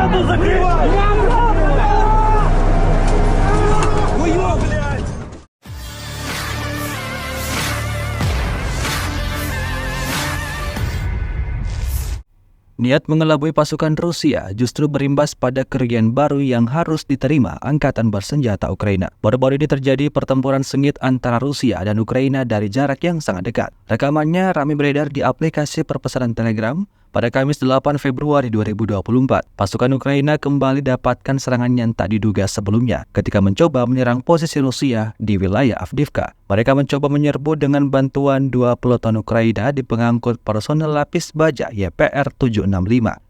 Хату закрывай! Блядь! Niat mengelabui pasukan Rusia justru berimbas pada kerugian baru yang harus diterima Angkatan Bersenjata Ukraina. Baru-baru ini terjadi pertempuran sengit antara Rusia dan Ukraina dari jarak yang sangat dekat. Rekamannya ramai beredar di aplikasi perpesanan Telegram. Pada Kamis 8 Februari 2024, pasukan Ukraina kembali dapatkan serangan yang tak diduga sebelumnya ketika mencoba menyerang posisi Rusia di wilayah Avdiivka. Mereka mencoba menyerbu dengan bantuan 2 peloton Ukraina di pengangkut personel lapis baja YPR-765.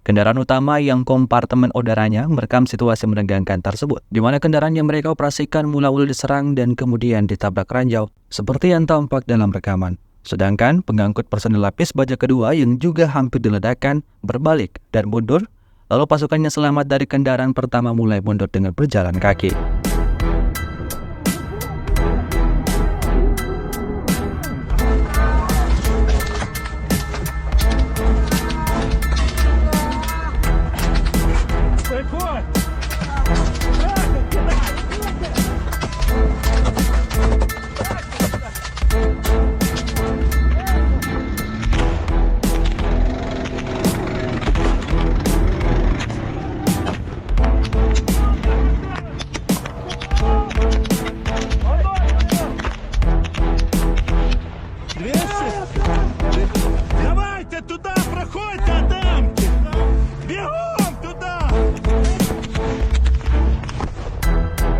Kendaraan utama yang kompartemen udaranya merekam situasi menegangkan tersebut, di mana kendaraan yang mereka operasikan mula-mula diserang dan kemudian ditabrak ranjau, seperti yang tampak dalam rekaman. Sedangkan pengangkut personel lapis baja kedua yang juga hampir diledakkan berbalik dan mundur, lalu pasukannya selamat dari kendaraan pertama mulai mundur dengan berjalan kaki. Давайте туда, проходьте, дамки! Бегом туда!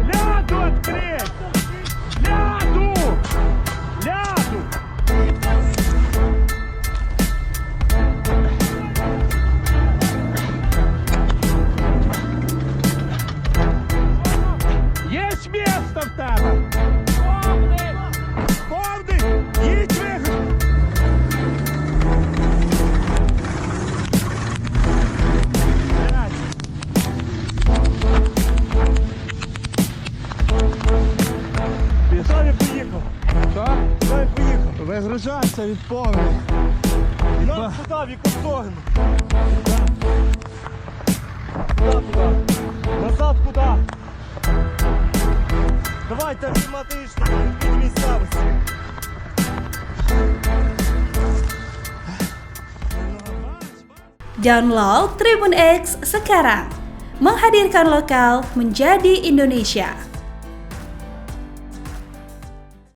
Ляду открыть! Ляду! Ляду! Есть место в тебе! Повний! Їдь виграти! Хто не поїхав? Що? Хто не поїхав? Вигружався від повний. Нам сюди, в яку сторону? Куди? Назад куди? Давайте автоматично, від місцевості. Download Tribun X sekarang, menghadirkan lokal menjadi Indonesia.